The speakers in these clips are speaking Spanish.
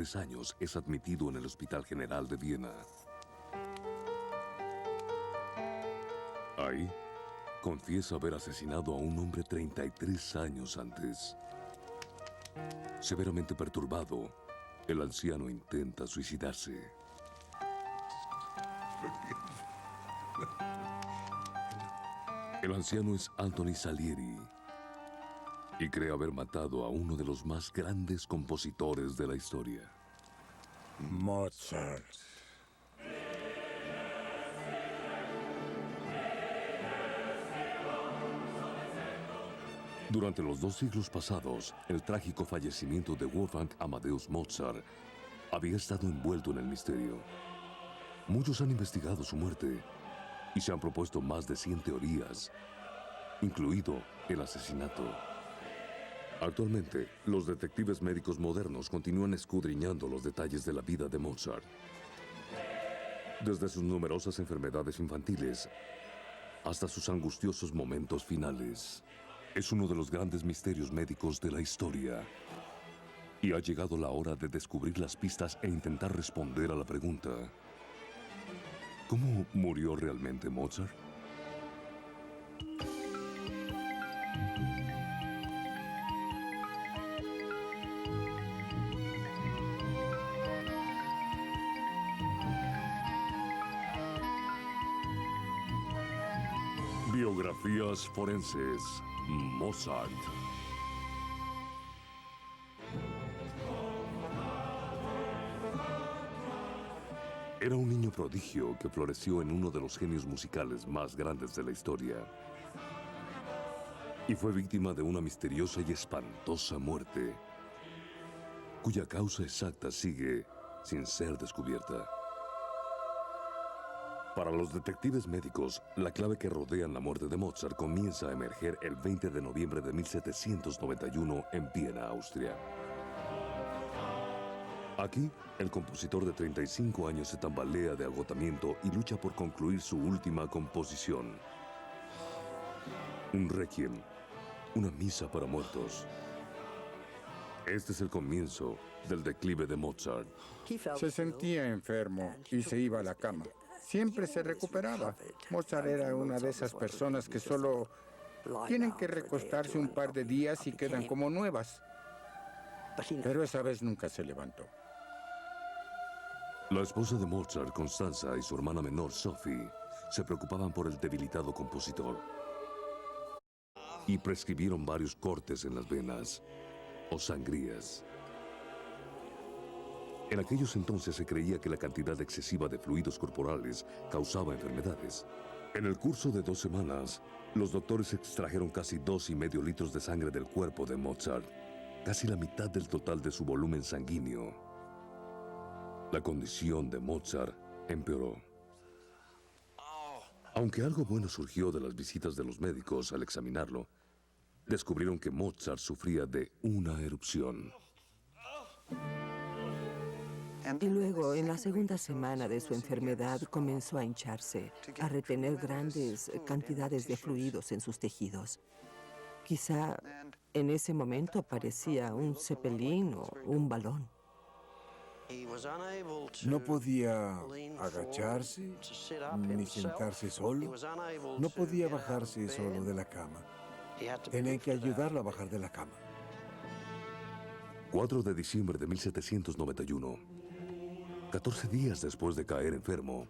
3 años es admitido en el Hospital General de Viena. Ahí, confiesa haber asesinado a un hombre 33 años antes. Severamente perturbado, el anciano intenta suicidarse. El anciano es Anthony Salieri y cree haber matado a uno de los más grandes compositores de la historia. Mozart. Durante los 2 siglos pasados, el trágico fallecimiento de Wolfgang Amadeus Mozart había estado envuelto en el misterio. Muchos han investigado su muerte y se han propuesto más de 100 teorías, incluido el asesinato. Actualmente, los detectives médicos modernos continúan escudriñando los detalles de la vida de Mozart. Desde sus numerosas enfermedades infantiles hasta sus angustiosos momentos finales. Es uno de los grandes misterios médicos de la historia. Y ha llegado la hora de descubrir las pistas e intentar responder a la pregunta: ¿cómo murió realmente Mozart? Biografías forenses. Mozart. Era un niño prodigio que floreció en uno de los genios musicales más grandes de la historia. Y fue víctima de una misteriosa y espantosa muerte, cuya causa exacta sigue sin ser descubierta. Para los detectives médicos, la clave que rodea la muerte de Mozart comienza a emerger el 20 de noviembre de 1791 en Viena, Austria. Aquí, el compositor de 35 años se tambalea de agotamiento y lucha por concluir su última composición. Un requiem, una misa para muertos. Este es el comienzo del declive de Mozart. Se sentía enfermo y se iba a la cama. Siempre se recuperaba. Mozart era una de esas personas que solo tienen que recostarse un par de días y quedan como nuevas. Pero esa vez nunca se levantó. La esposa de Mozart, Constanza, y su hermana menor, Sophie, se preocupaban por el debilitado compositor y prescribieron varios cortes en las venas o sangrías. En aquellos entonces se creía que la cantidad excesiva de fluidos corporales causaba enfermedades. En el curso de 2 semanas, los doctores extrajeron casi 2,5 litros de sangre del cuerpo de Mozart, casi la mitad del total de su volumen sanguíneo. La condición de Mozart empeoró. Aunque algo bueno surgió de las visitas de los médicos al examinarlo, descubrieron que Mozart sufría de una erupción. Y luego, en la segunda semana de su enfermedad, comenzó a hincharse, a retener grandes cantidades de fluidos en sus tejidos. Quizá en ese momento parecía un cepelín o un balón. No podía agacharse ni sentarse solo. No podía bajarse solo de la cama. Tenían que ayudarlo a bajar de la cama. 4 de diciembre de 1791. 14 días después de caer enfermo,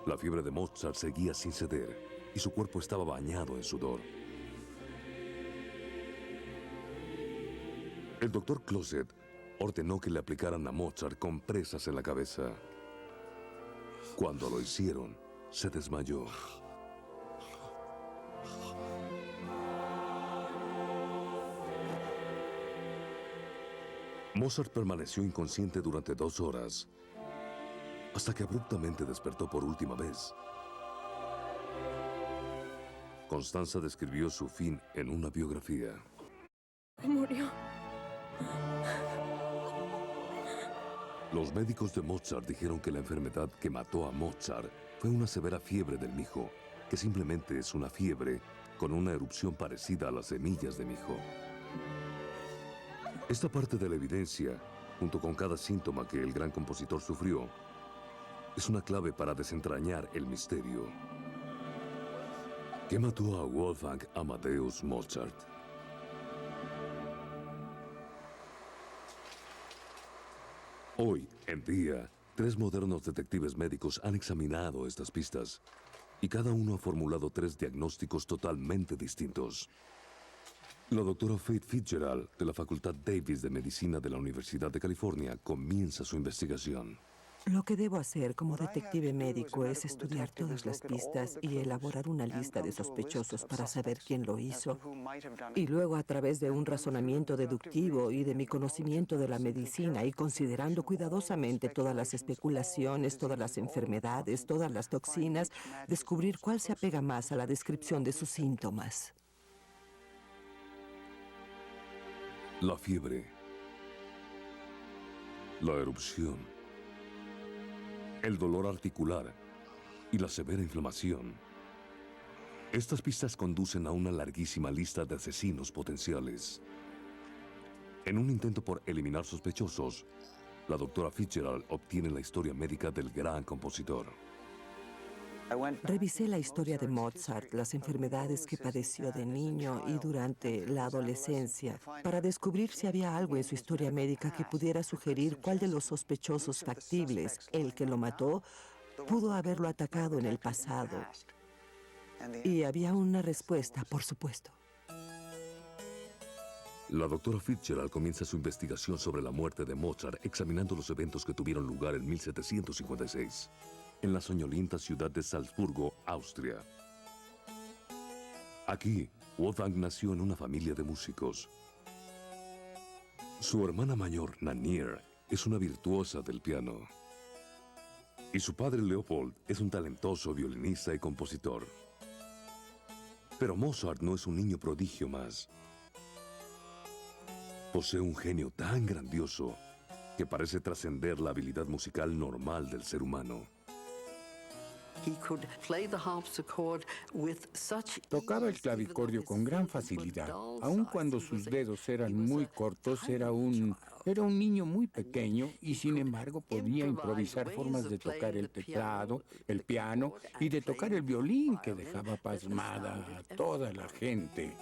la fiebre de Mozart seguía sin ceder y su cuerpo estaba bañado en sudor. El doctor Closet ordenó que le aplicaran a Mozart compresas en la cabeza. Cuando lo hicieron, se desmayó. Mozart permaneció inconsciente durante 2 horas, hasta que abruptamente despertó por última vez. Constanza describió su fin en una biografía. Murió. Los médicos de Mozart dijeron que la enfermedad que mató a Mozart fue una severa fiebre del mijo, que simplemente es una fiebre con una erupción parecida a las semillas de mijo. Esta parte de la evidencia junto con cada síntoma que el gran compositor sufrió, es una clave para desentrañar el misterio. ¿Qué mató a Wolfgang Amadeus Mozart? Hoy en día, 3 modernos detectives médicos han examinado estas pistas y cada uno ha formulado 3 diagnósticos totalmente distintos. La doctora Faith Fitzgerald, de la Facultad Davis de Medicina de la Universidad de California, comienza su investigación. Lo que debo hacer como detective médico es estudiar todas las pistas y elaborar una lista de sospechosos para saber quién lo hizo. Y luego, a través de un razonamiento deductivo y de mi conocimiento de la medicina y considerando cuidadosamente todas las especulaciones, todas las enfermedades, todas las toxinas, descubrir cuál se apega más a la descripción de sus síntomas. La fiebre, la erupción, el dolor articular y la severa inflamación. Estas pistas conducen a una larguísima lista de asesinos potenciales. En un intento por eliminar sospechosos, la doctora Fitzgerald obtiene la historia médica del gran compositor. Revisé la historia de Mozart, las enfermedades que padeció de niño y durante la adolescencia, para descubrir si había algo en su historia médica que pudiera sugerir cuál de los sospechosos factibles, el que lo mató, pudo haberlo atacado en el pasado. Y había una respuesta, por supuesto. La doctora Fitzgerald comienza su investigación sobre la muerte de Mozart examinando los eventos que tuvieron lugar en 1756. En la soñolienta ciudad de Salzburgo, Austria. Aquí, Wolfgang nació en una familia de músicos. Su hermana mayor, Nanier, es una virtuosa del piano. Y su padre, Leopold, es un talentoso violinista y compositor. Pero Mozart no es un niño prodigio más. Posee un genio tan grandioso que parece trascender la habilidad musical normal del ser humano. Tocaba el clavicordio con gran facilidad. Aun cuando sus dedos eran muy cortos, era un niño muy pequeño y sin embargo podía improvisar formas de tocar el teclado, el piano y de tocar el violín que dejaba pasmada a toda la gente.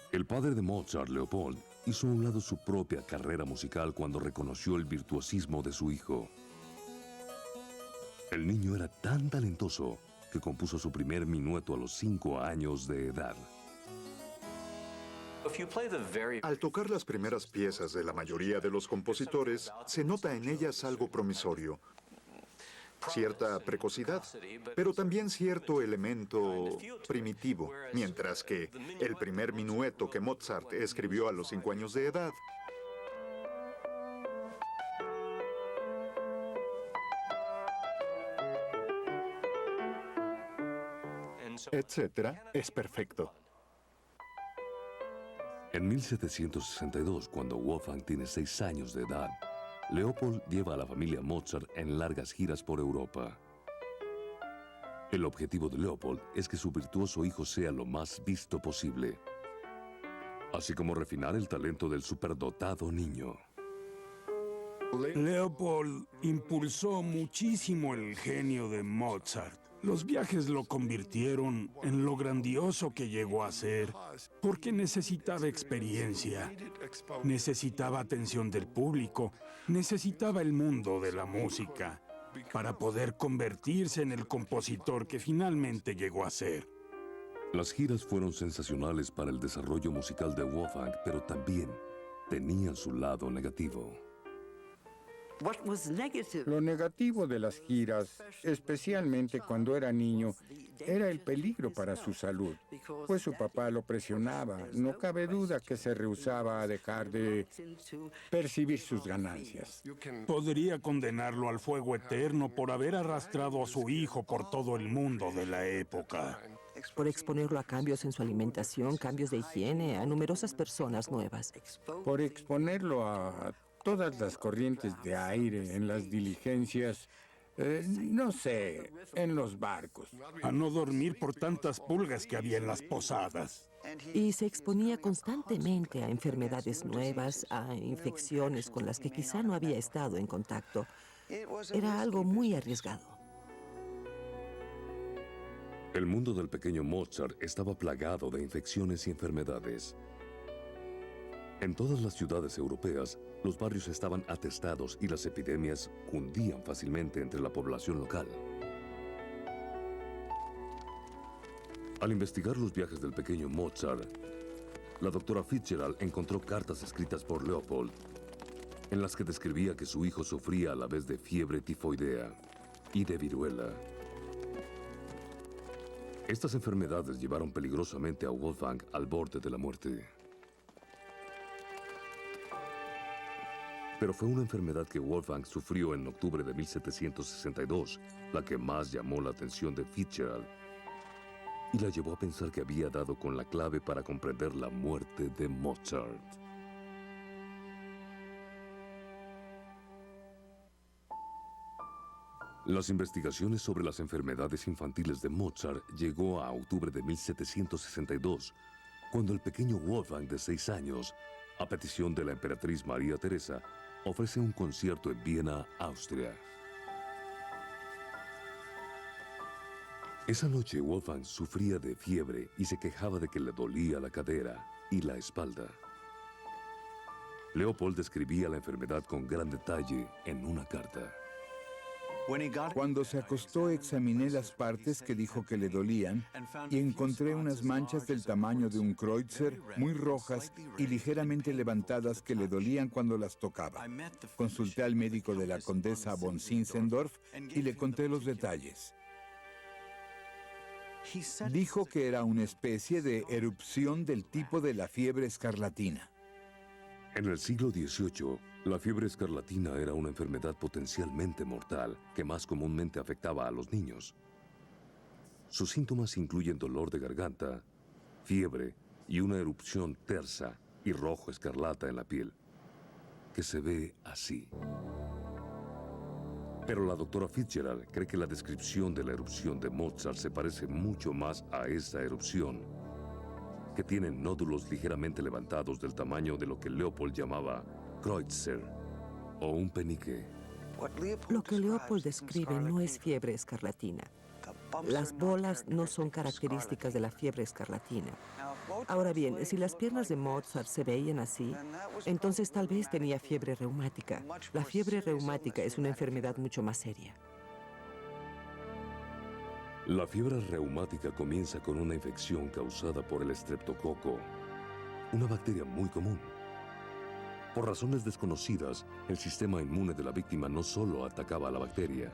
El padre de Mozart, Leopold, hizo a un lado su propia carrera musical cuando reconoció el virtuosismo de su hijo. El niño era tan talentoso que compuso su primer minueto a los 5 años de edad. Al tocar las primeras piezas de la mayoría de los compositores, se nota en ellas algo promisorio. Cierta precocidad, pero también cierto elemento primitivo, mientras que el primer minueto que Mozart escribió a los 5 años de edad etcétera, es perfecto. En 1762, cuando Wolfgang tiene 6 años de edad, Leopold lleva a la familia Mozart en largas giras por Europa. El objetivo de Leopold es que su virtuoso hijo sea lo más visto posible, así como refinar el talento del superdotado niño. Leopold impulsó muchísimo el genio de Mozart. Los viajes lo convirtieron en lo grandioso que llegó a ser, porque necesitaba experiencia, necesitaba atención del público, necesitaba el mundo de la música, para poder convertirse en el compositor que finalmente llegó a ser. Las giras fueron sensacionales para el desarrollo musical de Wolfgang, pero también tenían su lado negativo. Lo negativo de las giras, especialmente cuando era niño, era el peligro para su salud, pues su papá lo presionaba. No cabe duda que se rehusaba a dejar de percibir sus ganancias. Podría condenarlo al fuego eterno por haber arrastrado a su hijo por todo el mundo de la época. Por exponerlo a cambios en su alimentación, cambios de higiene, a numerosas personas nuevas. Por exponerlo a todas las corrientes de aire en las diligencias, no sé, en los barcos. A no dormir por tantas pulgas que había en las posadas. Y se exponía constantemente a enfermedades nuevas, a infecciones con las que quizá no había estado en contacto. Era algo muy arriesgado. El mundo del pequeño Mozart estaba plagado de infecciones y enfermedades. En todas las ciudades europeas, los barrios estaban atestados y las epidemias cundían fácilmente entre la población local. Al investigar los viajes del pequeño Mozart, la doctora Fitzgerald encontró cartas escritas por Leopold, en las que describía que su hijo sufría a la vez de fiebre tifoidea y de viruela. Estas enfermedades llevaron peligrosamente a Wolfgang al borde de la muerte. Pero fue una enfermedad que Wolfgang sufrió en octubre de 1762, la que más llamó la atención de Fitzgerald y la llevó a pensar que había dado con la clave para comprender la muerte de Mozart. Las investigaciones sobre las enfermedades infantiles de Mozart llegó a octubre de 1762, cuando el pequeño Wolfgang de 6 años, a petición de la emperatriz María Teresa, ofrece un concierto en Viena, Austria. Esa noche Wolfgang sufría de fiebre y se quejaba de que le dolía la cadera y la espalda. Leopold describía la enfermedad con gran detalle en una carta. Cuando se acostó examiné las partes que dijo que le dolían y encontré unas manchas del tamaño de un kreutzer muy rojas y ligeramente levantadas que le dolían cuando las tocaba. Consulté al médico de la condesa von Zinzendorf y le conté los detalles. Dijo que era una especie de erupción del tipo de la fiebre escarlatina. En el siglo XVIII, la fiebre escarlatina era una enfermedad potencialmente mortal que más comúnmente afectaba a los niños. Sus síntomas incluyen dolor de garganta, fiebre y una erupción tersa y rojo escarlata en la piel, que se ve así. Pero la doctora Fitzgerald cree que la descripción de la erupción de Mozart se parece mucho más a esa erupción, que tiene nódulos ligeramente levantados del tamaño de lo que Leopold llamaba kreutzer o un penique. Lo que Leopold describe no es fiebre escarlatina. Las bolas no son características de la fiebre escarlatina. Ahora bien, si las piernas de Mozart se veían así, entonces tal vez tenía fiebre reumática. La fiebre reumática es una enfermedad mucho más seria. La fiebre reumática comienza con una infección causada por el estreptococo, una bacteria muy común. Por razones desconocidas, el sistema inmune de la víctima no solo atacaba a la bacteria,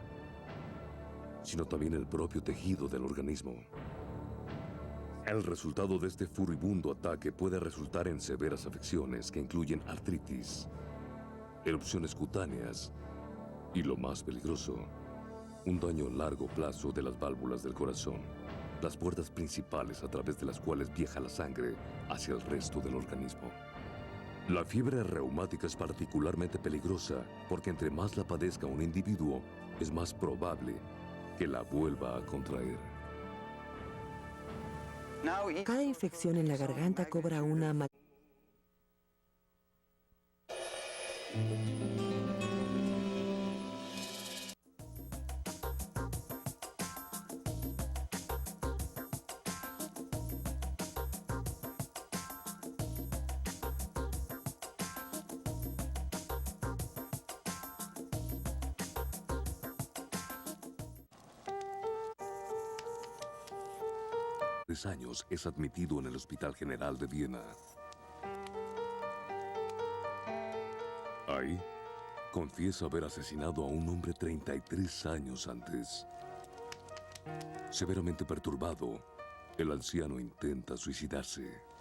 sino también el propio tejido del organismo. El resultado de este furibundo ataque puede resultar en severas afecciones que incluyen artritis, erupciones cutáneas y, lo más peligroso, un daño a largo plazo de las válvulas del corazón, las puertas principales a través de las cuales viaja la sangre hacia el resto del organismo. La fiebre reumática es particularmente peligrosa porque entre más la padezca un individuo, es más probable que la vuelva a contraer. Cada infección en la garganta cobra una Años es admitido en el Hospital General de Viena. Ahí, confiesa haber asesinado a un hombre 33 años antes. Severamente perturbado, el anciano intenta suicidarse.